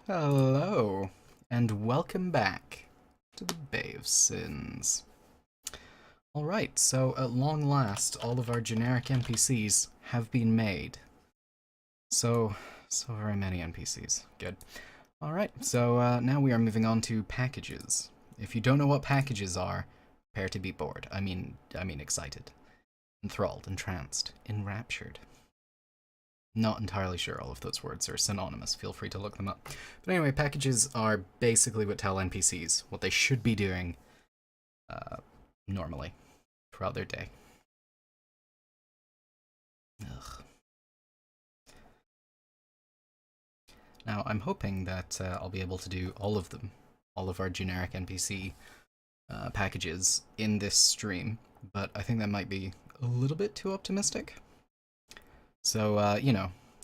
Hello, and welcome back to the Bay of Sins. Alright, so at long last, all of our generic NPCs have been made. So very many NPCs. Good. Alright, so now we are moving on to packages. If you don't know what packages are, prepare to be bored. I mean excited. Enthralled, entranced, enraptured. Not entirely sure all of those words are synonymous. Feel free to look them up. But anyway, packages are basically what tell NPCs what they should be doing normally throughout their day. Ugh. Now, I'm hoping that I'll be able to do all of them, all of our generic NPC packages in this stream, but I think that might be a little bit too optimistic. So,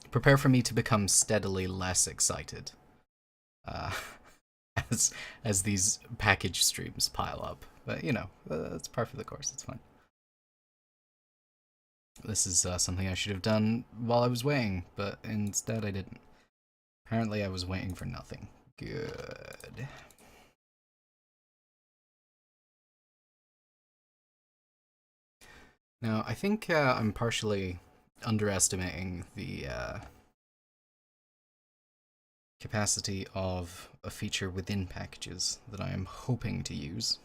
prepare for me to become steadily less excited uh, as these package streams pile up. But, it's par for the course, it's fine. This is something I should have done while I was waiting, but instead I didn't. Apparently I was waiting for nothing. Good. Now, I think I'm partially underestimating the capacity of a feature within packages that I am hoping to use,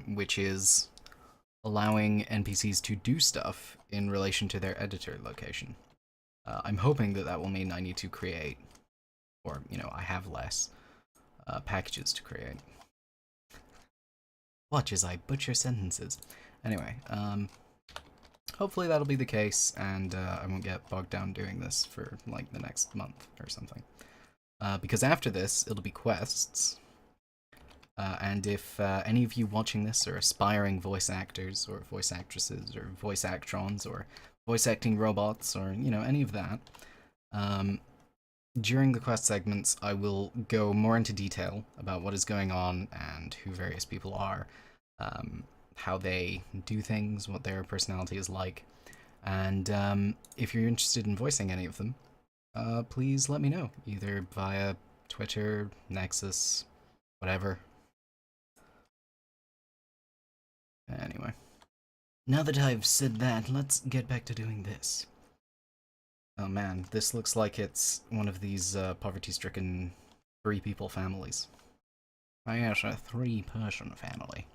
which is allowing NPCs to do stuff in relation to their editor location. I'm hoping that that will mean I need to create, or, I have less packages to create. Watch as I butcher sentences. Anyway, hopefully that'll be the case, and I won't get bogged down doing this for, like, the next month or something. Because after this, it'll be quests. And if any of you watching this are aspiring voice actors, or voice actresses, or voice actrons, or voice acting robots, or, any of that, during the quest segments, I will go more into detail about what is going on and who various people are, how they do things, what their personality is like. And if you're interested in voicing any of them, please let me know, either via Twitter, Nexus, whatever. Anyway, now that I've said that, let's get back to doing this. Oh man, this looks like it's one of these poverty-stricken three-people families. Oh yes, a three-person family.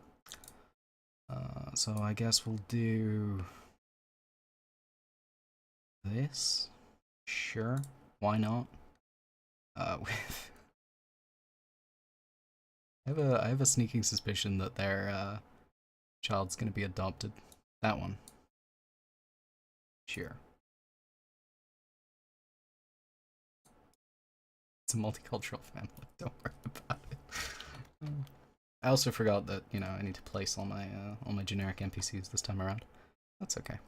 So I guess we'll do this. Sure, why not? With I have a sneaking suspicion that their child's gonna be adopted. That one. Sure. It's a multicultural family. Don't worry about it. I also forgot that I need to place all my generic NPCs this time around. That's okay.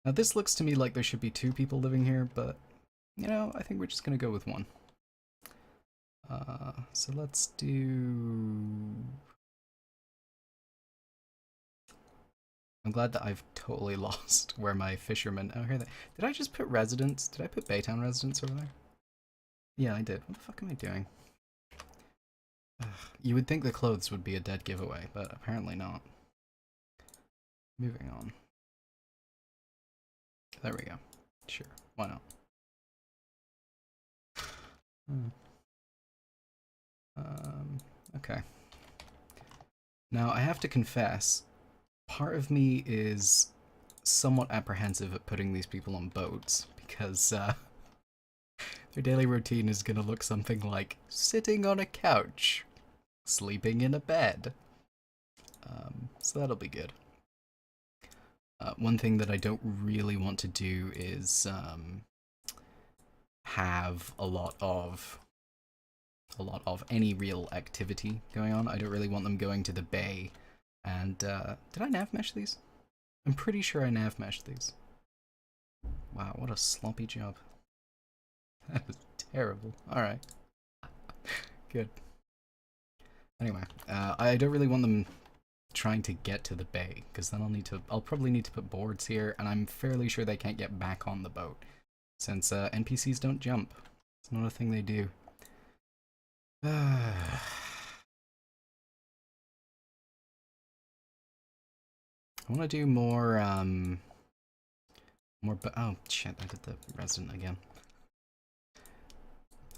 Now this looks to me like there should be two people living here, but I think we're just gonna go with one. So let's do. I'm glad that I've totally lost where my fishermen. Oh, here they. Did I just put residents? Did I put Baytown residents over there? Yeah, I did. What the fuck am I doing? Ugh. You would think the clothes would be a dead giveaway, but apparently not. Moving on. There we go. Sure, why not? Okay. Now, I have to confess, part of me is somewhat apprehensive at putting these people on boats, because their daily routine is gonna look something like sitting on a couch, sleeping in a bed. So that'll be good. One thing that I don't really want to do is have a lot of any real activity going on. I don't really want them going to the bay. And did I nav mesh these? I'm pretty sure I nav meshed these. Wow, what a sloppy job. That was terrible. Alright. Good. Anyway, I don't really want them trying to get to the bay, because then I'll probably need to put boards here, and I'm fairly sure they can't get back on the boat, since NPCs don't jump. It's not a thing they do. I want to do more, oh, shit, I did the resident again.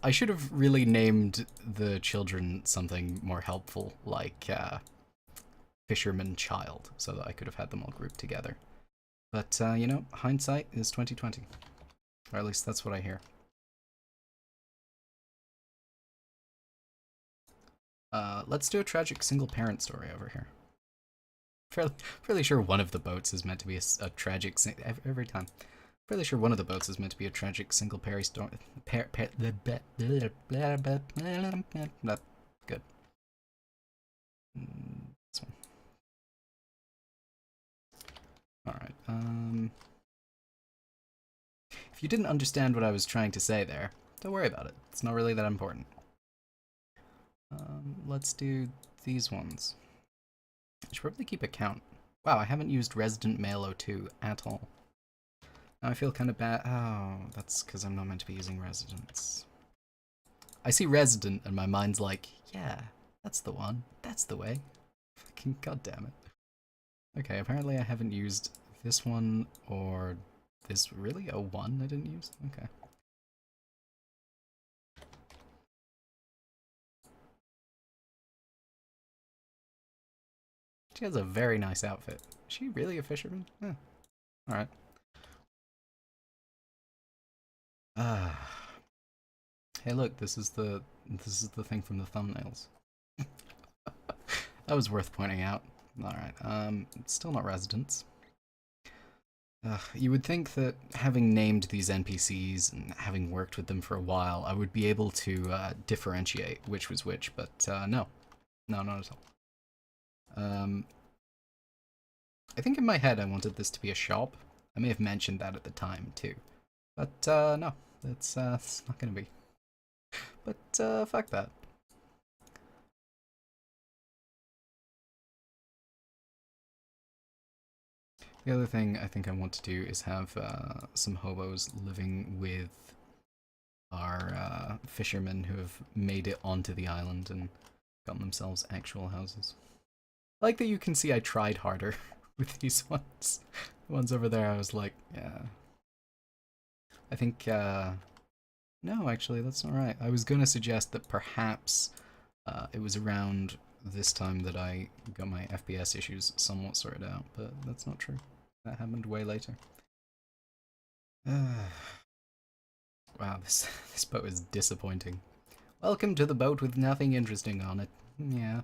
I should have really named the children something more helpful, like, Fisherman Child, so that I could have had them all grouped together. But, you know, hindsight is 2020. Or at least that's what I hear. Let's do a tragic single-parent story over here. Fairly sure one of the boats is meant to be a tragic every time. Fairly sure one of the boats is meant to be a tragic single-parent story. Good. This one. All right. If you didn't understand what I was trying to say there, don't worry about it. It's not really that important. Let's do these ones. I should probably keep a count. Wow, I haven't used Resident Male 02 at all. Now I feel kind of bad. Oh, that's because I'm not meant to be using residents. I see resident and my mind's like, yeah, that's the one. That's the way. Fucking goddamn it. Okay, apparently I haven't used this one or this. Really? A 1 I didn't use? Okay. She has a very nice outfit. Is she really a fisherman? Yeah. Alright. Hey look, this is the thing from the thumbnails. That was worth pointing out. Alright, still not residents. You would think that having named these NPCs and having worked with them for a while, I would be able to differentiate which was which, but no. No, not at all. I think in my head I wanted this to be a shop. I may have mentioned that at the time too. But no, it's not gonna be. But fuck that. The other thing I think I want to do is have some hobos living with our fishermen who have made it onto the island and gotten themselves actual houses. I like that you can see I tried harder with these ones. The ones over there I was like, yeah. I think, no, actually, that's not right. I was going to suggest that perhaps it was around this time that I got my FPS issues somewhat sorted out, but that's not true. That happened way later. Wow, this boat is disappointing. Welcome to the boat with nothing interesting on it. Yeah.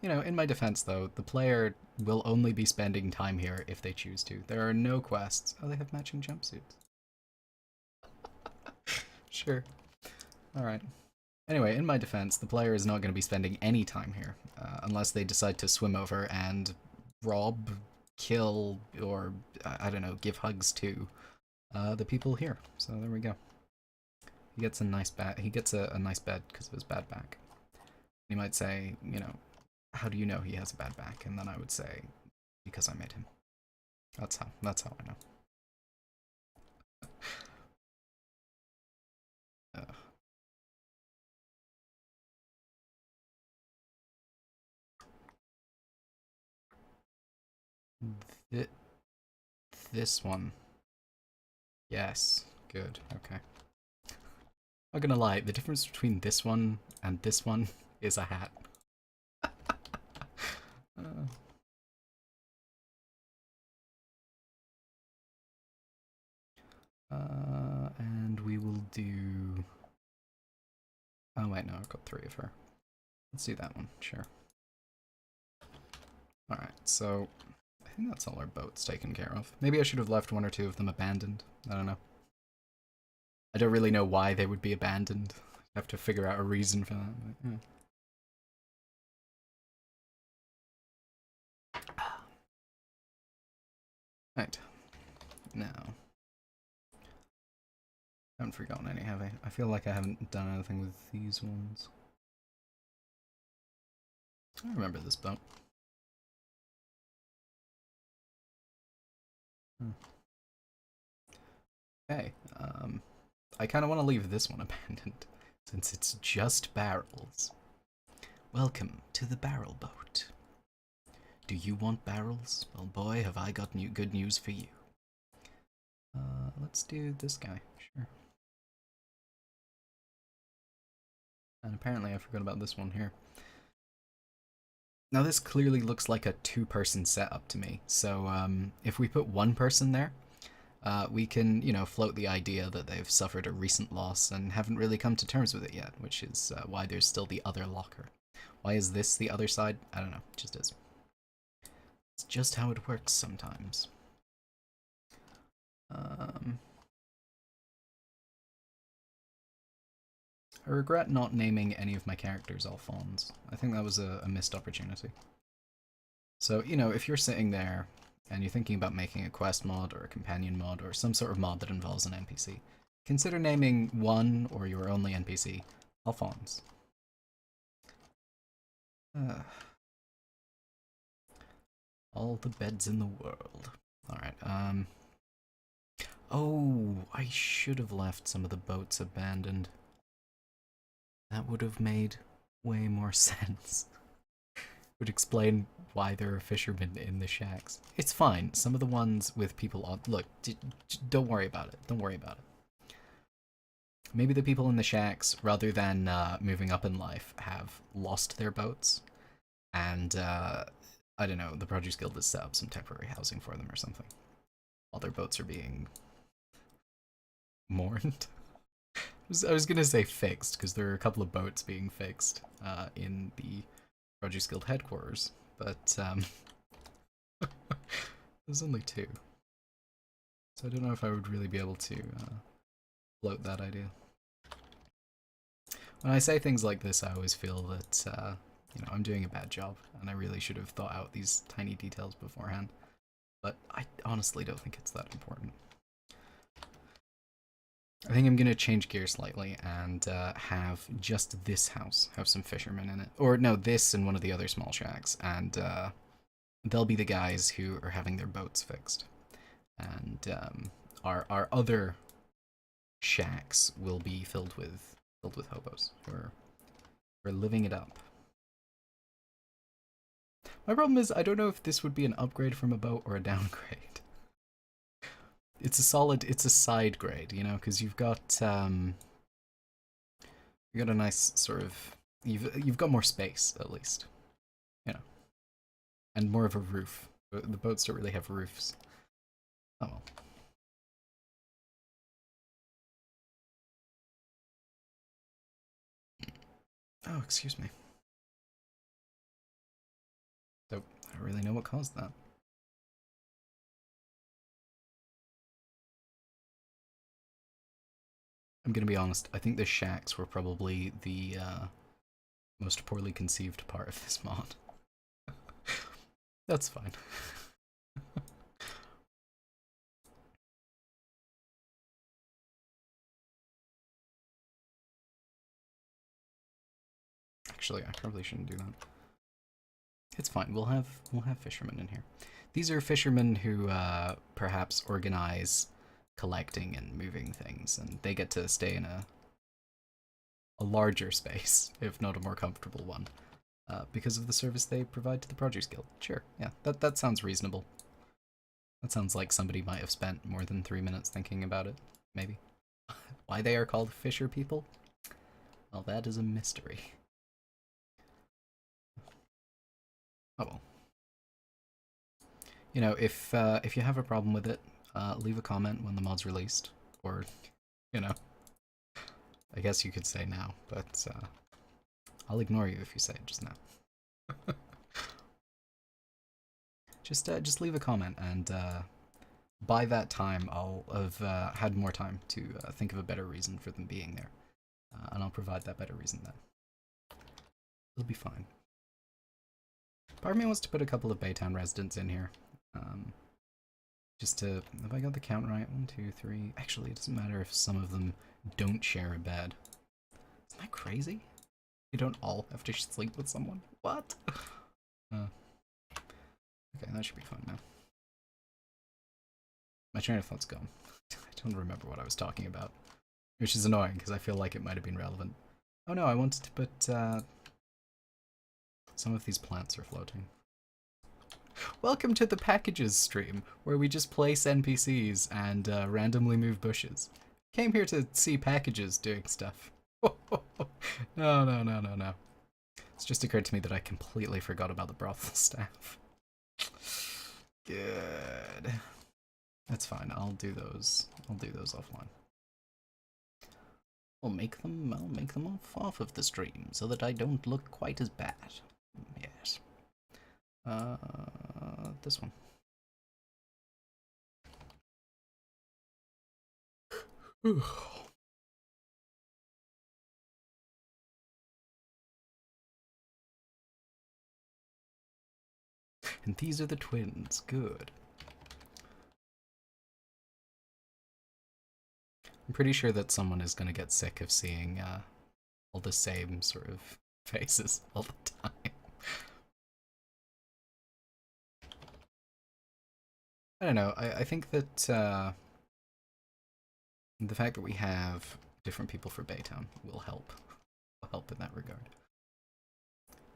You know, in my defense though, the player will only be spending time here if they choose to. There are no quests. Oh, they have matching jumpsuits. Sure. Alright. Anyway, in my defense, the player is not going to be spending any time here, unless they decide to swim over and rob, kill, or, I don't know, give hugs to the people here. So there we go. He gets a nice bed. He gets a nice bed because of his bad back. He might say, you know, how do you know he has a bad back? And then I would say, because I made him. That's how I know. This one. Yes, good, okay. Not gonna lie, the difference between this one and this one is a hat. And we will do... Oh wait, no, I've got 3 of her. Let's do that one, sure. Alright, so I think that's all our boats taken care of. Maybe I should have left 1 or 2 of them abandoned. I don't know. I don't really know why they would be abandoned. I have to figure out a reason for that. But, yeah. Right. Now. I haven't forgotten any, have I? I feel like I haven't done anything with these ones. I remember this boat. Okay, I kind of want to leave this one abandoned, since it's just barrels. Welcome to the barrel boat. Do you want barrels? Well, boy, have I got good news for you. Let's do this guy, sure. And apparently I forgot about this one here. Now this clearly looks like a two-person setup to me, so if we put one person there, we can, you know, float the idea that they've suffered a recent loss and haven't really come to terms with it yet, which is why there's still the other locker. Why is this the other side? I don't know, it just is. It's just how it works sometimes. I regret not naming any of my characters Alphonse. I think that was a missed opportunity. So, you know, if you're sitting there and you're thinking about making a quest mod or a companion mod or some sort of mod that involves an NPC, consider naming one or your only NPC Alphonse. All the beds in the world. Alright, oh, I should have left some of the boats abandoned. That would have made way more sense. Would explain why there are fishermen in the shacks. It's fine. Some of the ones with people on... Look, don't worry about it. Don't worry about it. Maybe the people in the shacks, rather than moving up in life, have lost their boats. And, I don't know, the Produce Guild has set up some temporary housing for them or something. While their boats are being... mourned. I was gonna say fixed, because there are a couple of boats being fixed in the Produce Guild headquarters, but there's only two. So I don't know if I would really be able to float that idea. When I say things like this, I always feel that, you know, I'm doing a bad job, and I really should have thought out these tiny details beforehand. But I honestly don't think it's that important. I think I'm going to change gears slightly and have just this house have some fishermen in it. Or no, this and one of the other small shacks. And they'll be the guys who are having their boats fixed. And our other shacks will be filled with hobos who are living it up. My problem is I don't know if this would be an upgrade from a boat or a downgrade. It's a side grade, you know, because you've got a nice sort of, you've got more space at least, you know, and more of a roof. The boats don't really have roofs. Oh well. Oh, excuse me. So I don't really know what caused that. I'm gonna be honest, I think the shacks were probably the most poorly conceived part of this mod. That's fine. Actually, I probably shouldn't do that. It's fine. We'll have fishermen in here. These are fishermen who perhaps organize collecting and moving things, and they get to stay in a larger space, if not a more comfortable one, because of the service they provide to the Produce Guild. Sure, yeah, that sounds reasonable. That sounds like somebody might have spent more than 3 minutes thinking about it, maybe. Why they are called fisher people? Well, that is a mystery. Oh well. You know, if you have a problem with it, leave a comment when the mod's released, or, you know, I guess you could say now, but I'll ignore you if you say it just now. Just leave a comment, and by that time I'll have had more time to think of a better reason for them being there, and I'll provide that better reason then. It'll be fine. Part of me wants to put a couple of Baytown residents in here. Just to... Have I got the count right? 1, 2, 3... Actually, it doesn't matter if some of them don't share a bed. Isn't that crazy? You don't all have to sleep with someone? What? Okay, that should be fine now. My train of thought's gone. I don't remember what I was talking about. Which is annoying, because I feel like it might have been relevant. Oh no, I wanted to put, some of these plants are floating. Welcome to the packages stream, where we just place NPCs and randomly move bushes. Came here to see packages doing stuff. No. It's just occurred to me that I completely forgot about the brothel staff. Good. That's fine. I'll do those offline. I'll make them off of the stream so that I don't look quite as bad. Yes. This one. And these are the twins. Good. I'm pretty sure that someone is going to get sick of seeing all the same sort of faces all the time. I don't know. I think that the fact that we have different people for Baytown will help. Will help in that regard.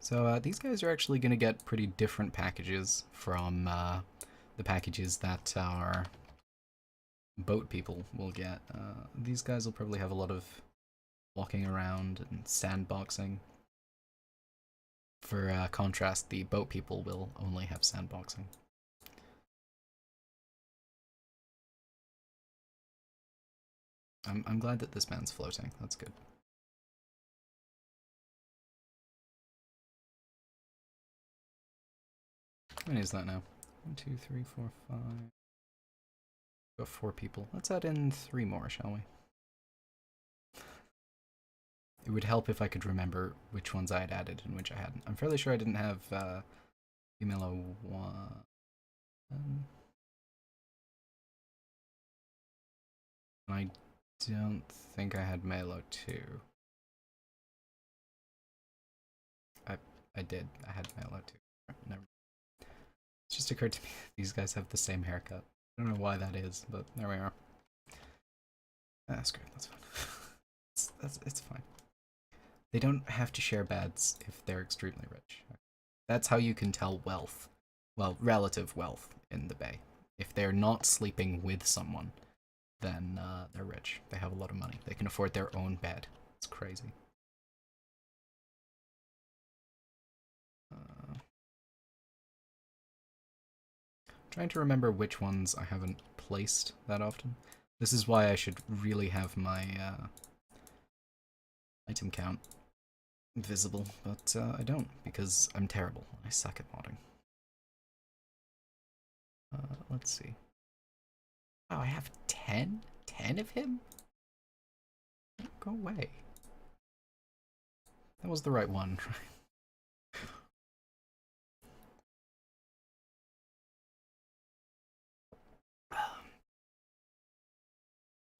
So these guys are actually going to get pretty different packages from the packages that our boat people will get. These guys will probably have a lot of walking around and sandboxing. For contrast, the boat people will only have sandboxing. I'm glad that this man's floating. That's good. How many is that now? 1, 2, 3, 4, 5. Got 4 people. Let's add in 3 more, shall we? It would help if I could remember which ones I had added and which I hadn't. I'm fairly sure I didn't have female 1. I don't think I had male 2. I did. I had male 2. Never. It just occurred to me these guys have the same haircut. I don't know why that is, but there we are. That's great. That's fine. It's fine. They don't have to share beds if they're extremely rich. That's how you can tell wealth. Well, relative wealth in the Bay. If they're not sleeping with someone, then they're rich. They have a lot of money. They can afford their own bed. It's crazy. Trying to remember which ones I haven't placed that often. This is why I should really have my item count visible, but I don't, because I'm terrible. I suck at modding. Let's see. Oh, I have 10? 10 of him? Go away. That was the right one.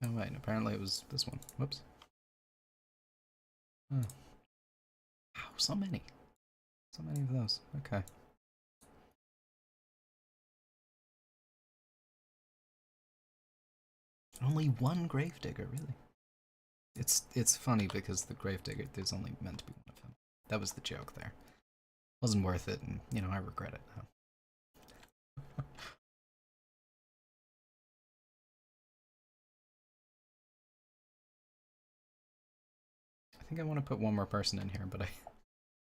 No, wait, apparently it was this one. Whoops. Oh. Wow, so many. So many of those. Okay. Only one gravedigger, really? It's funny because the gravedigger, there's only meant to be one of them. That was the joke there. Wasn't worth it, and, you know, I regret it now. I think I want to put one more person in here, but I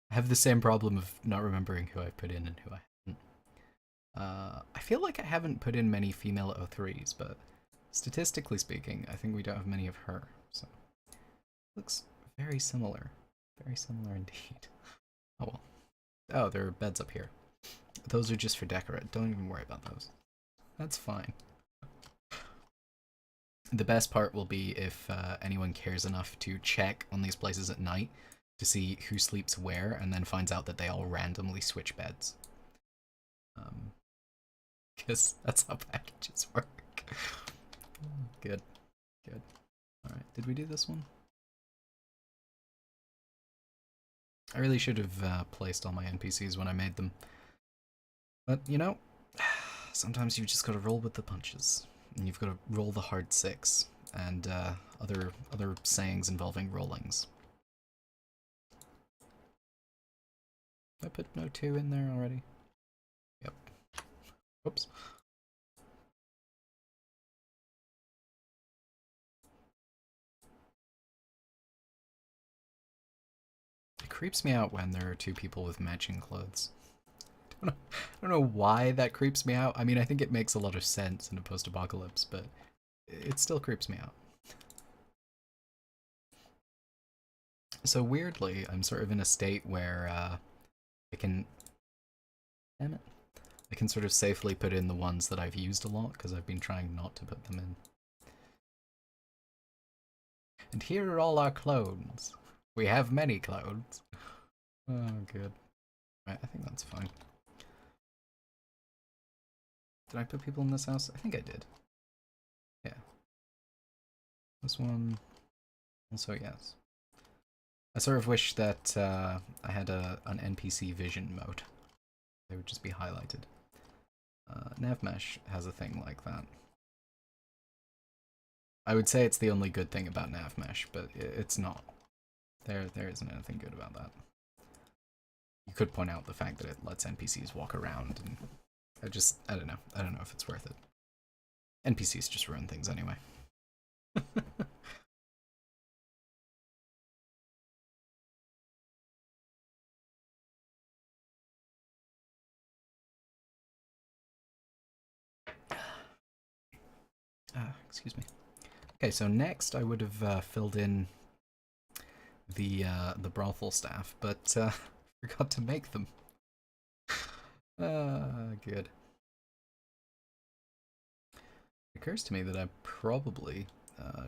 have the same problem of not remembering who I put in and who I haven't. I feel like I haven't put in many female O3s, but statistically speaking, I think we don't have many of her, so looks very similar. Very similar indeed. Oh well. Oh, there are beds up here. Those are just for decorate. Don't even worry about those. That's fine. The best part will be if anyone cares enough to check on these places at night to see who sleeps where, and then finds out that they all randomly switch beds. Because that's how packages work. Good. Good. Alright, did we do this one? I really should have placed all my NPCs when I made them. But, you know, sometimes you've just got to roll with the punches. And you've got to roll the hard 6. And other sayings involving rollings. Did I put no 2 in there already? Yep. Whoops. It creeps me out when there are 2 people with matching clothes. I don't know why that creeps me out. I mean, I think it makes a lot of sense in a post-apocalypse, but it still creeps me out. So weirdly, I'm sort of in a state where I can... Damn it. I can sort of safely put in the ones that I've used a lot, because I've been trying not to put them in. And here are all our clones. We have many clones. Oh, good. Right, I think that's fine. Did I put people in this house? I think I did. Yeah. This one... Also, yes. I sort of wish that I had an NPC vision mode. They would just be highlighted. NavMesh has a thing like that. I would say it's the only good thing about NavMesh, but it's not. There isn't anything good about that. You could point out the fact that it lets NPCs walk around, and I don't know. I don't know if it's worth it. NPCs just ruin things anyway. Excuse me. Okay, so next I would have filled in the brothel staff, but forgot to make them. Good. It occurs to me that I probably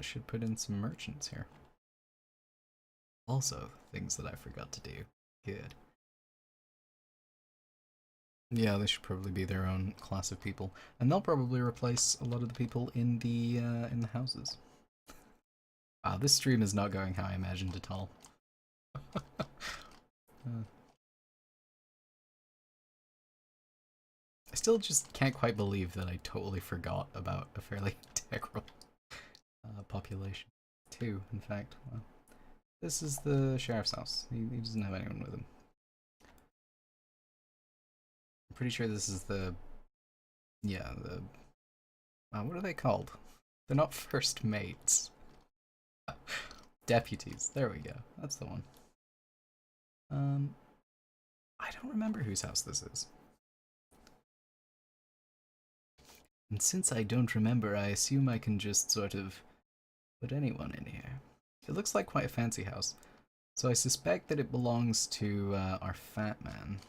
should put in some merchants here. Also, things that I forgot to do. Good. Yeah, they should probably be their own class of people, and they'll probably replace a lot of the people in the houses. Wow, this stream is not going how I imagined at all. I still just can't quite believe that I totally forgot about a fairly integral population. 2, in fact. Well, this is the sheriff's house. He doesn't have anyone with him. I'm pretty sure this is the... Yeah, the... what are they called? They're not first mates. Deputies. There we go. That's the one. I don't remember whose house this is. And since I don't remember, I assume I can just sort of put anyone in here. It looks like quite a fancy house. So I suspect that it belongs to our fat man.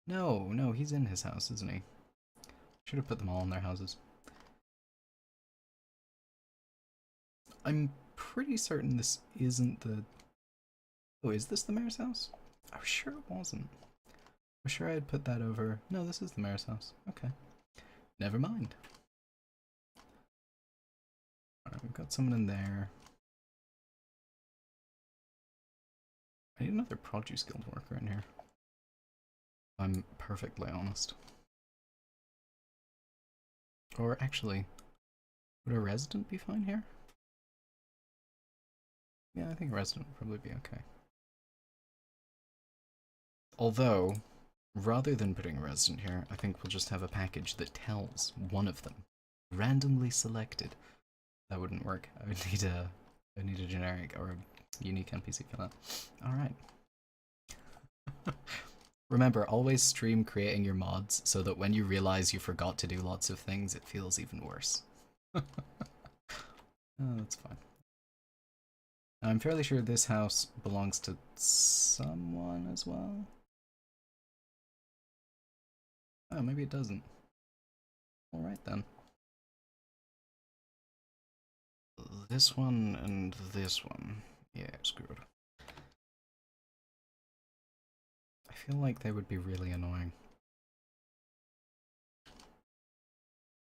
No, he's in his house, isn't he? Should have put them all in their houses. I'm pretty certain this isn't the... Oh, is this the mayor's house? I was sure it wasn't. I was sure I had put that over... No, this is the mayor's house. Okay. Never mind. Alright, we've got someone in there. I need another produce guild worker in here. I'm perfectly honest. Or actually, would a resident be fine here? Yeah, I think a resident would probably be okay. Although, rather than putting a resident here, I think we'll just have a package that tells one of them, randomly selected. That wouldn't work. I would need a generic or a unique NPC for that. Alright. Remember, always stream creating your mods so that when you realize you forgot to do lots of things, it feels even worse. Oh, that's fine. I'm fairly sure this house belongs to someone as well. Oh, maybe it doesn't. Alright then. This one and this one. Yeah, screwed. I feel like they would be really annoying.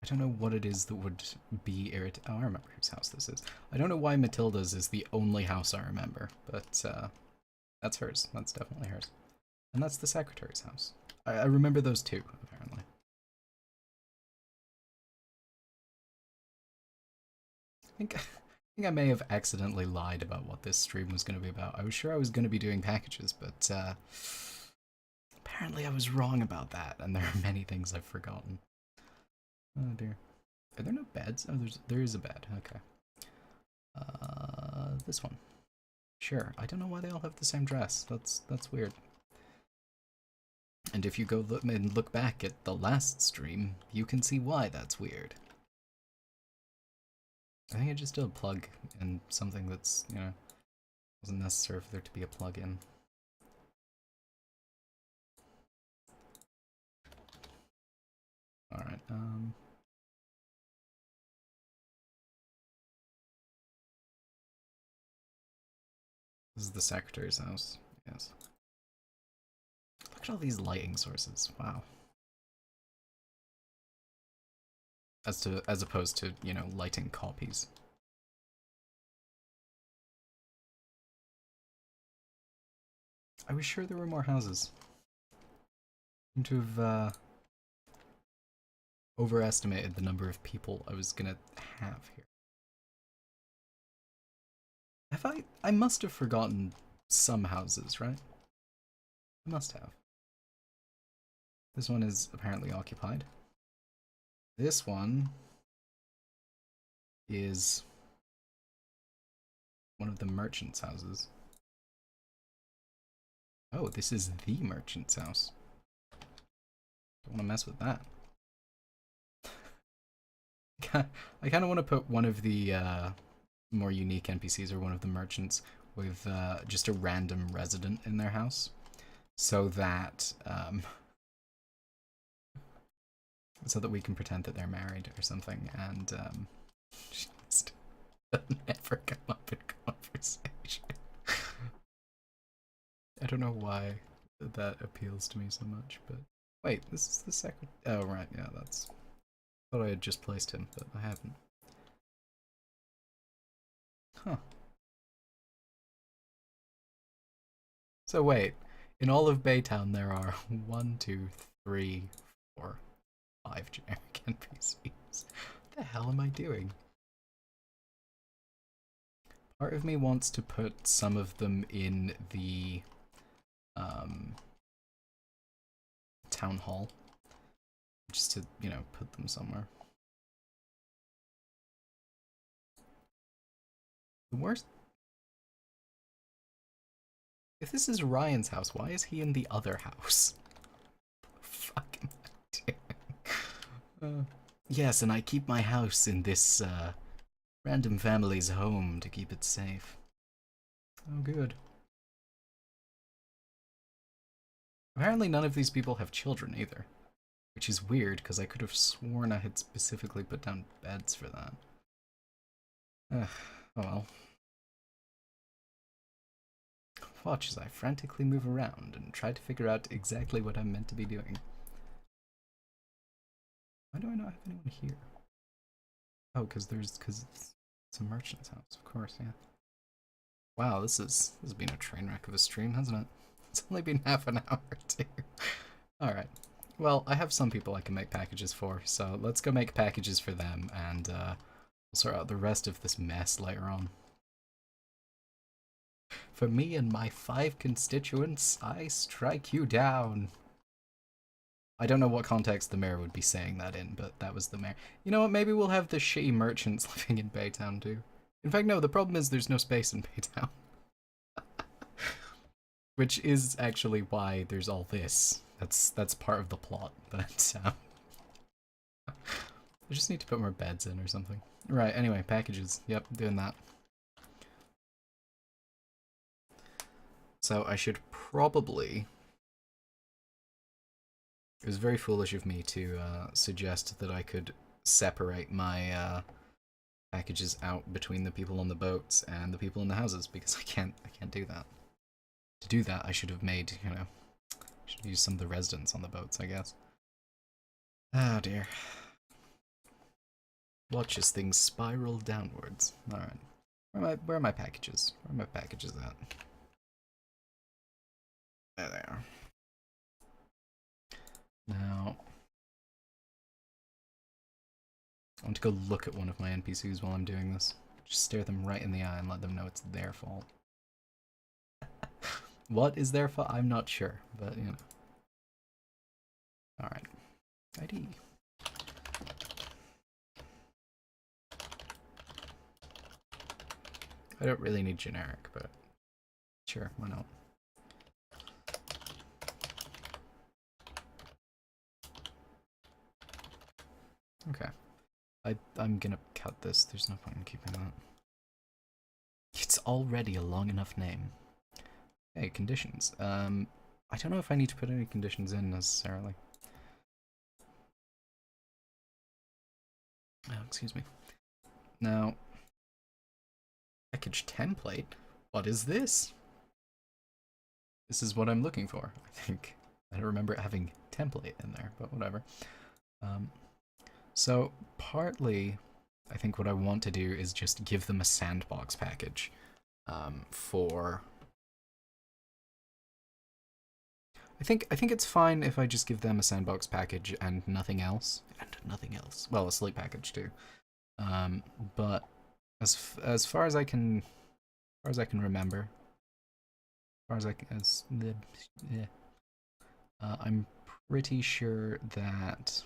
I don't know what it is that would be irritating. Oh, I remember whose house this is. I don't know why Matilda's is the only house I remember, but that's hers. That's definitely hers. And that's the secretary's house. I remember those two, apparently. I think I may have accidentally lied about what this stream was going to be about. I was sure I was going to be doing packages, but apparently I was wrong about that, and there are many things I've forgotten. Oh dear. Are there no beds? Oh, there is a bed. Okay. This one. Sure. I don't know why they all have the same dress. That's weird. And if you go look back at the last stream, you can see why that's weird. I think I just did a plug in something that's, you know, wasn't necessary for there to be a plug-in. Alright, this is the secretary's house, yes. Look at all these lighting sources, wow. As opposed to, you know, lighting copies. I was sure there were more houses. I seem to have overestimated the number of people I was gonna have here. I must have forgotten some houses, right? I must have. This one is apparently occupied. This one is one of the merchant's houses. Oh, this is the merchant's house. Don't want to mess with that. I kind of want to put one of the more unique NPCs or one of the merchants with just a random resident in their house, so that we can pretend that they're married or something, and just never come up in conversation. I don't know why that appeals to me so much, but wait, this is the second. Oh right, yeah, that's. Thought I had just placed him, but I haven't. Huh. So wait, in all of Baytown there are 1, 2, 3, 4, 5 generic NPCs. What the hell am I doing? Part of me wants to put some of them in the town hall, just to, you know, put them somewhere. The worst. If this is Ryan's house, why is he in the other house? What the fuck am I doing? Yes, and I keep my house in this random family's home to keep it safe. Oh, good. Apparently none of these people have children either, which is weird because I could have sworn I had specifically put down beds for that. Oh well. Watch as I frantically move around and try to figure out exactly what I'm meant to be doing. Why do I not have anyone here? Oh, because it's a merchant's house, of course, yeah. Wow, this has been a train wreck of a stream, hasn't it? It's only been half an hour too. Alright. Well, I have some people I can make packages for, so let's go make packages for them, and we'll sort out the rest of this mess later on. For me and my 5 constituents, I strike you down. I don't know what context the mayor would be saying that in, but that was the mayor. You know what, maybe we'll have the shitty merchants living in Baytown too. In fact, no, the problem is there's no space in Baytown. Which is actually why there's all this. That's part of the plot, but I just need to put more beds in or something. Right, anyway, packages. Yep, doing that. So I should probably... It was very foolish of me to suggest that I could separate my packages out between the people on the boats and the people in the houses, because I can't do that. To do that, I should have made, you know, should have used some of the residents on the boats, I guess. Oh dear. Watch as things spiral downwards. Alright. Where are my packages? Where are my packages at? There they are. Now, I want to go look at one of my NPCs while I'm doing this. Just stare them right in the eye and let them know it's their fault. What is their fault? I'm not sure, but you know. Alright. ID. I don't really need generic, but sure, why not? Okay. I'm gonna cut this. There's no point in keeping that. It's already a long enough name. Okay, conditions. I don't know if I need to put any conditions in necessarily. Oh, excuse me. Now, package template? What is this? This is what I'm looking for, I think. I don't remember having template in there, but whatever. So, partly, I think what I want to do is just give them a sandbox package for... I think it's fine if I just give them a sandbox package and nothing else. And nothing else. Well, a sleep package too. But as far as I can remember, I'm pretty sure that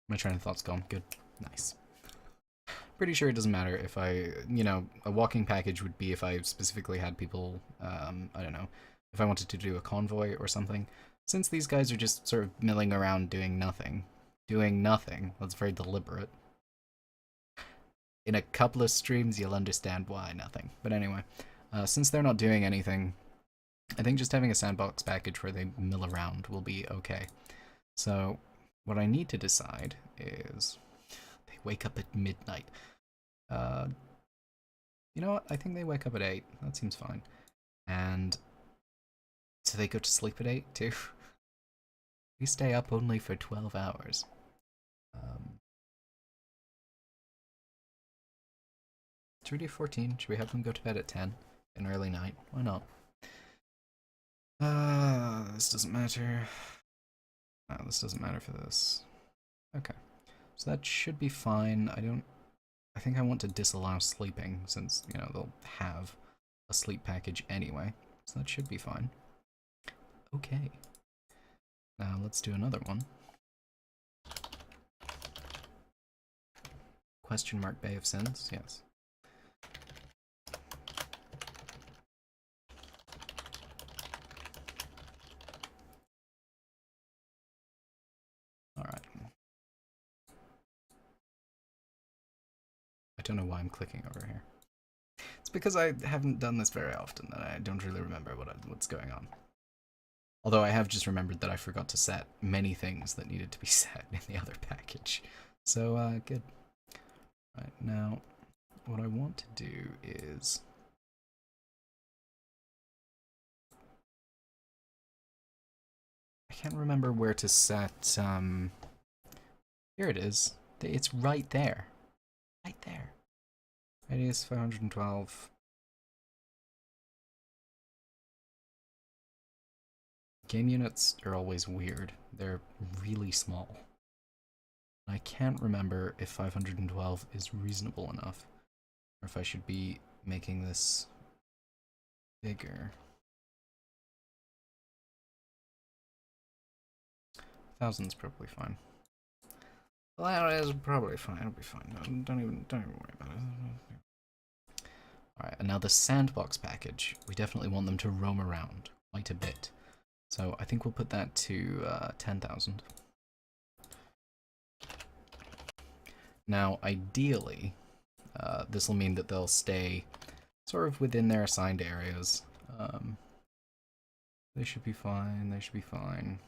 my train of thought's gone. Good. Nice. Pretty sure it doesn't matter if I, you know, a walking package would be if I specifically had people, I don't know, if I wanted to do a convoy or something. Since these guys are just sort of milling around doing nothing, that's very deliberate. In a couple of streams, you'll understand why nothing. But anyway, since they're not doing anything, I think just having a sandbox package where they mill around will be okay. So, what I need to decide is... They wake up at midnight. You know what? I think they wake up at 8. That seems fine. And... So they go to sleep at 8, too? We stay up only for 12 hours. Should we do 14? Should we have them go to bed at 10? In early night? Why not? This doesn't matter. No, this doesn't matter for this. Okay. So that should be fine. I think I want to disallow sleeping since, you know, they'll have a sleep package anyway. So that should be fine. Okay. Now let's do another one. Question mark Bay of Sins? Yes. Alright. I don't know why I'm clicking over here. It's because I haven't done this very often and I don't really remember what's going on. Although I have just remembered that I forgot to set many things that needed to be set in the other package. So, good. Right, now, what I want to do is... I can't remember where to set, Here it is. It's right there. Right there. Radius 512. Game units are always weird. They're really small. I can't remember if 512 is reasonable enough, or if I should be making this bigger. 1000's probably fine. Well, that is probably fine. It'll be fine. Don't even worry about it. Alright, and now the sandbox package. We definitely want them to roam around quite a bit. So I think we'll put that to 10,000. Now, ideally, this will mean that they'll stay sort of within their assigned areas. They should be fine. They should be fine.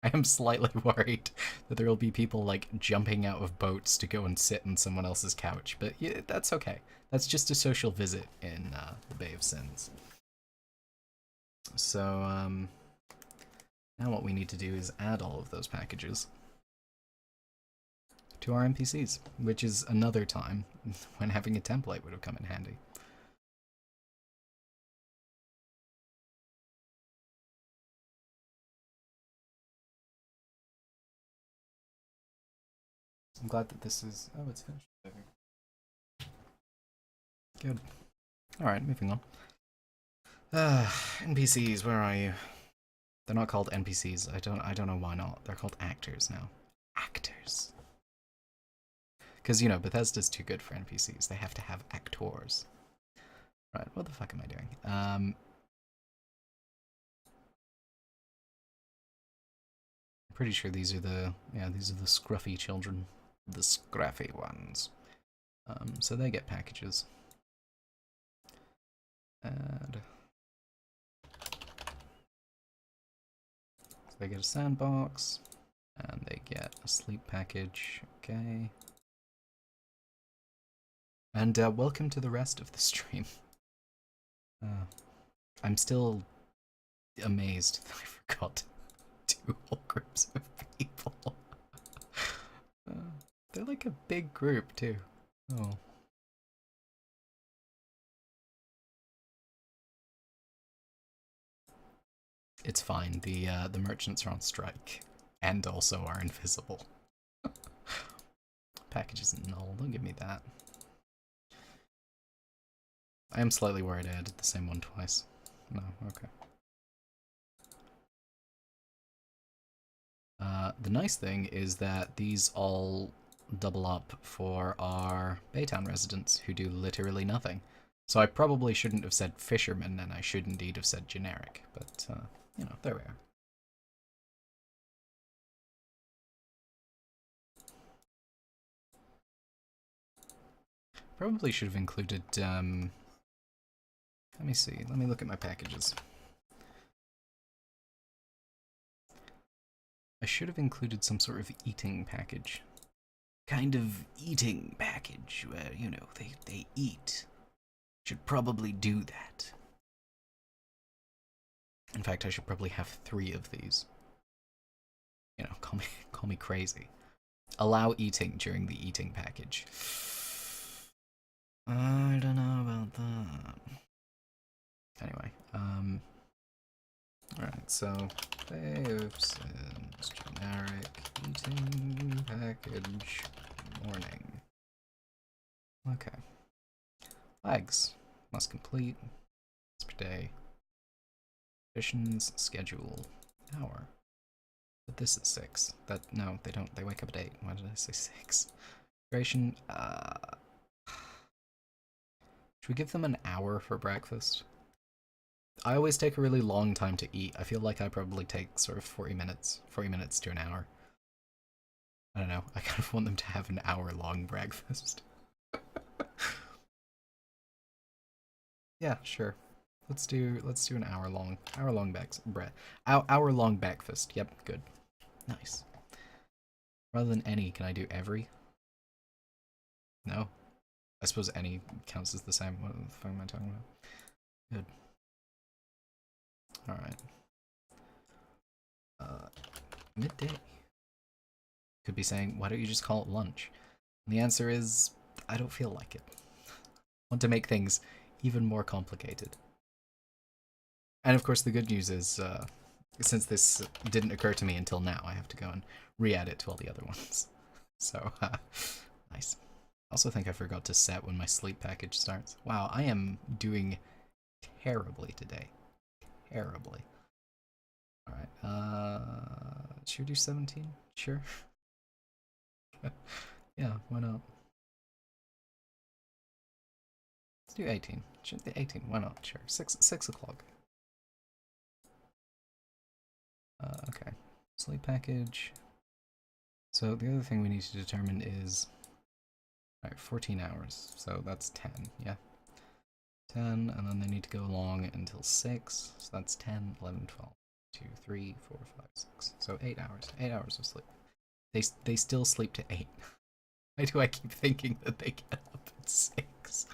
I am slightly worried that there will be people like jumping out of boats to go and sit on someone else's couch, but yeah, that's okay. That's just a social visit in the Bay of Sins. So now what we need to do is add all of those packages to our NPCs, which is another time when having a template would have come in handy. I'm glad that this is... Oh, it's finished. I think. Good. Alright, moving on. NPCs, where are you? They're not called NPCs. I don't know why not. They're called actors now. Actors. Because, you know, Bethesda's too good for NPCs. They have to have actors. Right, what the fuck am I doing? I'm pretty sure these are the... Yeah, these are the scruffy children. The scruffy ones. So they get packages. And... So they get a sandbox. And they get a sleep package. Okay. And welcome to the rest of the stream. I'm still amazed that I forgot two whole groups of people. They're like a big group too. Oh. It's fine. The merchants are on strike and also are invisible. Packages null. Don't give me that. I am slightly worried I added the same one twice. No, okay. The nice thing is that these all double up for our Baytown residents who do literally nothing. So I probably shouldn't have said fisherman, and I should indeed have said generic, but, you know, there we are. Probably should have included, let me see, let me look at my packages. I should have included some sort of eating package. Kind of eating package where, you know, they eat. Should probably do that. In fact, I should probably have 3 of these. You know, call me crazy. Allow eating during the eating package. I don't know about that. Anyway, alright, so Bayofson's generic eating package morning. Okay. Flags must complete. It's per day. Missions schedule hour. But this is 6. That no, they don't. They wake up at 8. Why did I say 6? Duration. Should we give them an hour for breakfast? I always take a really long time to eat. I feel like I probably take sort of 40 minutes to an hour. I don't know. I kind of want them to have an hour-long breakfast. Yeah, sure. Let's do an hour-long hour-long breakfast. Yep, good. Nice. Rather than any, can I do every? No. I suppose any counts as the same. What the fuck am I talking about? Good. Alright. Midday. Could be saying, why don't you just call it lunch? And the answer is, I don't feel like it. Want to make things even more complicated. And of course the good news is, since this didn't occur to me until now, I have to go and re-add it to all the other ones. So, nice. I also think I forgot to set when my sleep package starts. Wow, I am doing terribly today. Terribly. Alright, should we do 17? Sure. Yeah, why not? Let's do 18. Should be 18, why not? Sure. 6 o'clock. Okay. Sleep package. So the other thing we need to determine is... Alright, 14 hours. So that's 10, yeah. 10, and then they need to go along until 6. So that's 10, 11, 12, 2, 3, 4, 5, 6. So 8 hours. 8 hours of sleep. They still sleep to 8. Why do I keep thinking that they get up at 6?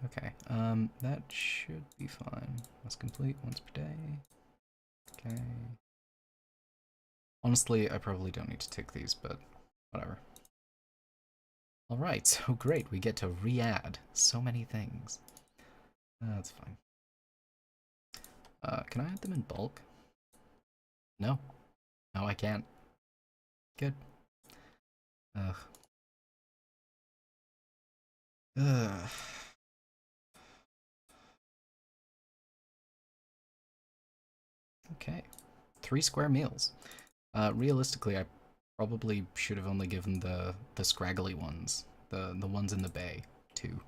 Okay, that should be fine. Must complete once per day. Okay. Honestly, I probably don't need to tick these, but whatever. Alright, so great, we get to re-add so many things. That's fine. Can I add them in bulk? No. No, I can't. Good. Ugh. Ugh. Okay. 3 square meals. Realistically, I probably should have only given the scraggly ones, the ones in the bay, 2.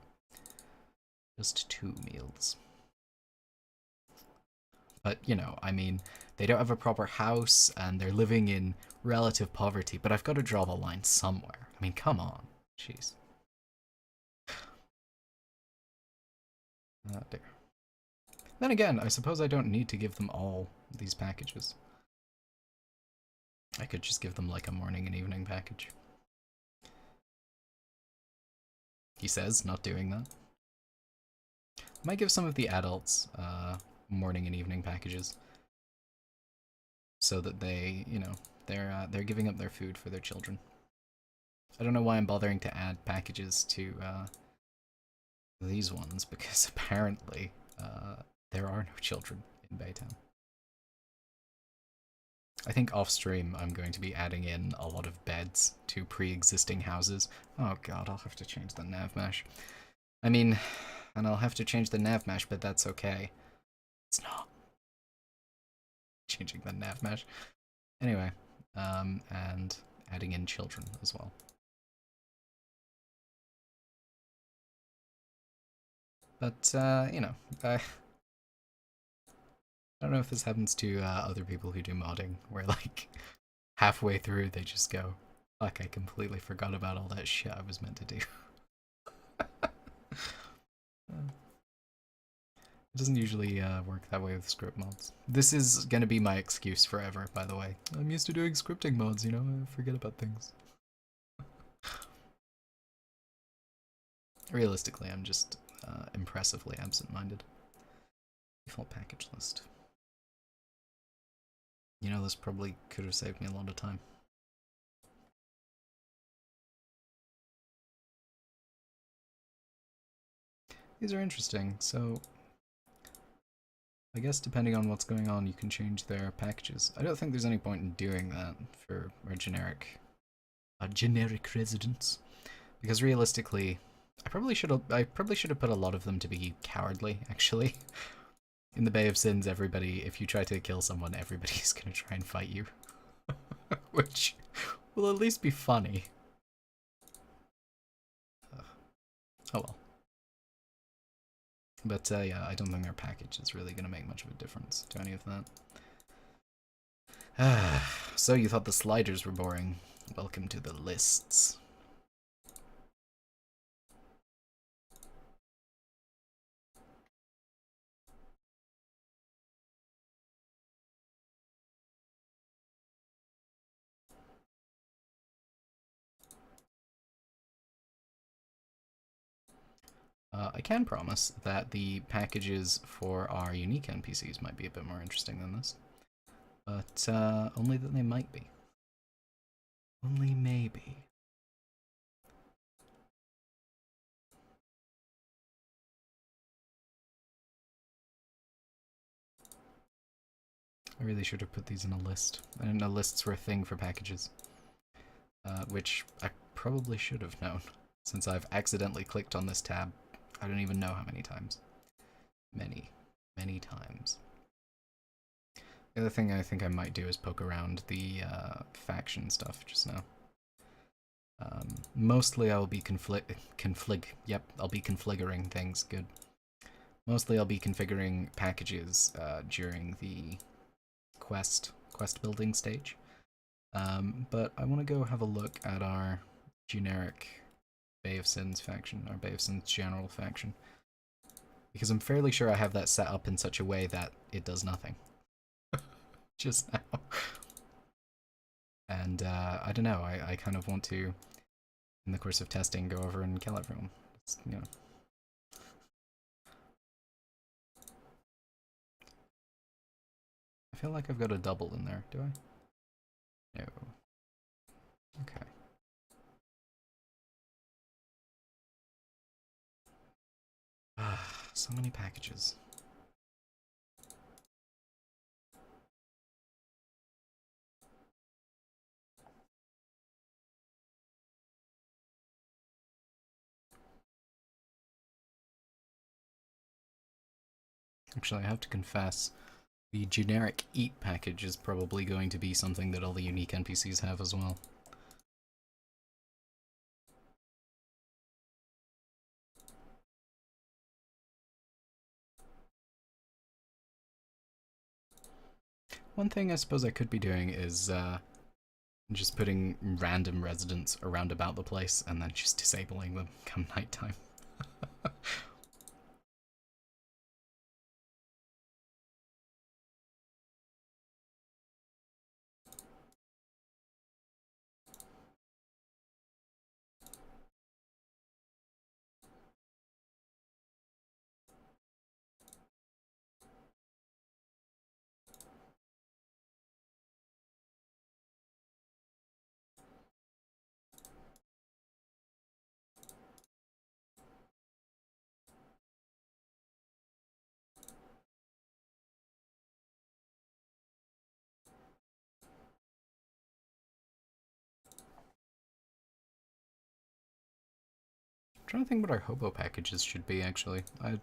Just 2 meals. But, you know, I mean, they don't have a proper house and they're living in relative poverty, but I've got to draw the line somewhere. I mean, come on. Jeez. Oh, dear. Then again, I suppose I don't need to give them all these packages. I could just give them like a morning and evening package. He says, not doing that. I might give some of the adults morning and evening packages, so that they, you know, they're giving up their food for their children. I don't know why I'm bothering to add packages to these ones, because apparently there are no children in Baytown. I think off stream I'm going to be adding in a lot of beds to pre-existing houses. Oh god, I'll have to change the nav mesh. I mean, and I'll have to change the nav mesh, but that's okay. It's not changing the nav mesh. Anyway, and adding in children as well. But, you know, I don't know if this happens to other people who do modding, where, like, halfway through they just go, fuck, I completely forgot about all that shit I was meant to do. It doesn't usually work that way with script mods. This is gonna be my excuse forever, by the way. I'm used to doing scripting mods, you know, I forget about things. Realistically, I'm just impressively absent-minded. Default package list. You know, this probably could have saved me a lot of time. These are interesting, so I guess depending on what's going on, you can change their packages. I don't think there's any point in doing that for our generic residents, because realistically, I probably should have put a lot of them to be cowardly. Actually, in the Bay of Sins, everybody, if you try to kill someone, everybody's gonna try and fight you, which will at least be funny. Oh well. But yeah, I don't think their package is really going to make much of a difference to any of that. So you thought the sliders were boring. Welcome to the lists. I can promise that the packages for our unique NPCs might be a bit more interesting than this. But only that they might be. Only maybe. I really should have put these in a list. I didn't know lists were a thing for packages. Which I probably should have known, since I've accidentally clicked on this tab. I don't even know how many times. Many, many times. The other thing I think I might do is poke around the faction stuff just now. Mostly I'll be I'll be configuring things, good. Mostly I'll be configuring packages during the quest building stage. But I want to go have a look at our generic Bay of Sins faction, our Bay of Sins general faction. Because I'm fairly sure I have that set up in such a way that it does nothing. Just now. And I don't know, I kind of want to, in the course of testing, go over and kill everyone. It's, you know. I feel like I've got a double in there, do I? No. Okay. So many packages. Actually, I have to confess, the generic eat package is probably going to be something that all the unique NPCs have as well. One thing I suppose I could be doing is just putting random residents around about the place and then just disabling them come nighttime. I'm trying to think what our hobo packages should be, actually. I'd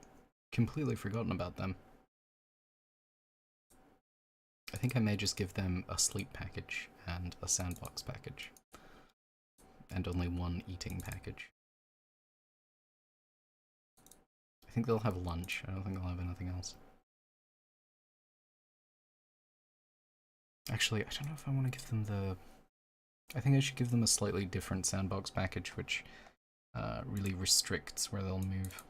completely forgotten about them. I think I may just give them a sleep package and a sandbox package. And only one eating package. I think they'll have lunch. I don't think they'll have anything else. Actually, I don't know if I want to give them the... I think I should give them a slightly different sandbox package, which really restricts where they'll move.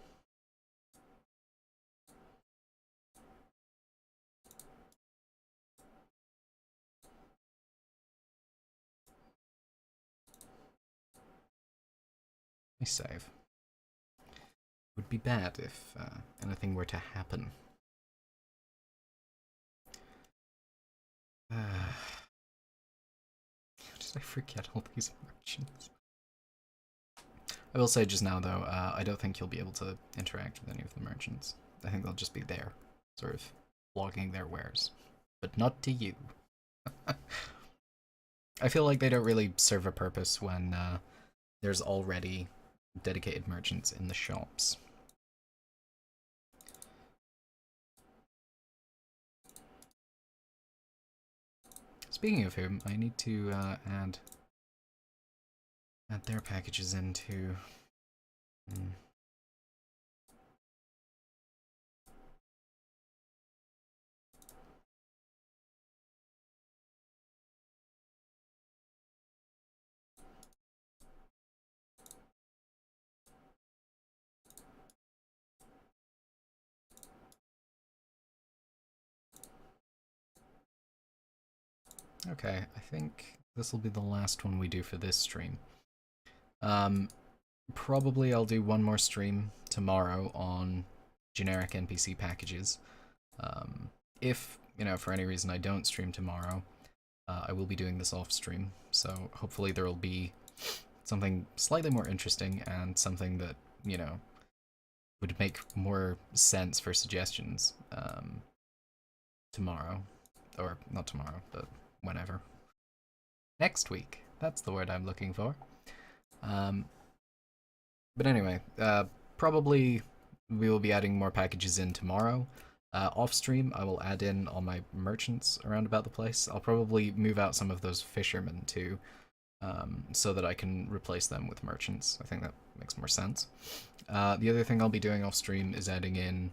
Let me save. It would be bad if anything were to happen. Did I forget all these merchants? I will say just now, though, I don't think you'll be able to interact with any of the merchants. I think they'll just be there, sort of logging their wares. But not to you. I feel like they don't really serve a purpose when there's already dedicated merchants in the shops. Speaking of whom, I need to add their packages into... Okay, I think this will be the last one we do for this stream. Probably I'll do one more stream tomorrow on generic NPC packages. If, you know, for any reason I don't stream tomorrow, I will be doing this off stream, so hopefully there will be something slightly more interesting and something that, you know, would make more sense for suggestions tomorrow. Or not tomorrow, but whenever. Next week. That's the word I'm looking for. But anyway, probably we will be adding more packages in tomorrow. Off stream, I will add in all my merchants around about the place. I'll probably move out some of those fishermen too, so that I can replace them with merchants. I think that makes more sense. The other thing I'll be doing off stream is adding in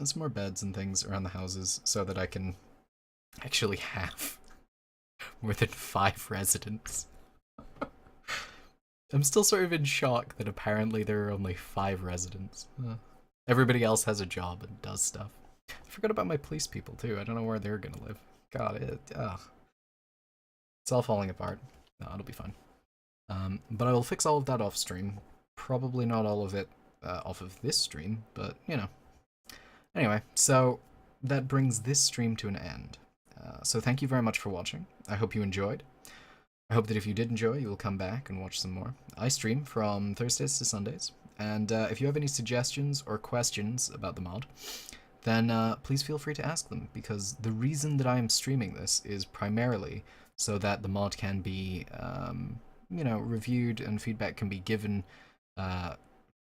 some more beds and things around the houses so that I can actually have more than 5 residents. I'm still sort of in shock that apparently there are only 5 residents. Everybody else has a job and does stuff. I forgot about my police people too. I don't know where they're gonna live. God, it's all falling apart. No, it'll be fine. But I will fix all of that off stream. Probably not all of it off of this stream, but you know. Anyway, so that brings this stream to an end. So thank you very much for watching. I hope you enjoyed. I hope that if you did enjoy, you will come back and watch some more. I stream from Thursdays to Sundays, and if you have any suggestions or questions about the mod, then please feel free to ask them, because the reason that I am streaming this is primarily so that the mod can be, you know, reviewed and feedback can be given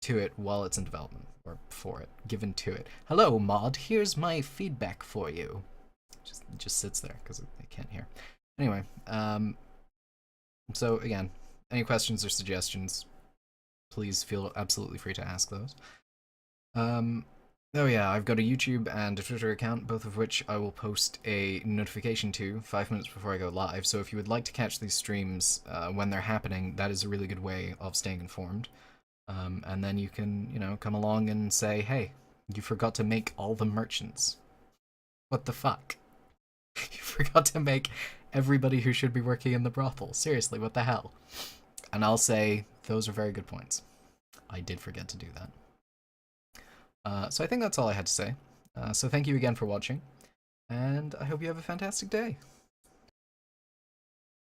to it while it's in development, or for it, given to it. Hello, mod. Here's my feedback for you. It just sits there because they can't hear. Anyway, so again, any questions or suggestions, please feel absolutely free to ask those. Oh yeah, I've got a YouTube and a Twitter account, both of which I will post a notification to 5 minutes before I go live, so if you would like to catch these streams when they're happening, that is a really good way of staying informed. And then you can, you know, come along and say, hey, you forgot to make all the merchants. What the fuck? You forgot to make everybody who should be working in the brothel. Seriously, what the hell? And I'll say, those are very good points. I did forget to do that. So I think that's all I had to say. So thank you again for watching, and I hope you have a fantastic day.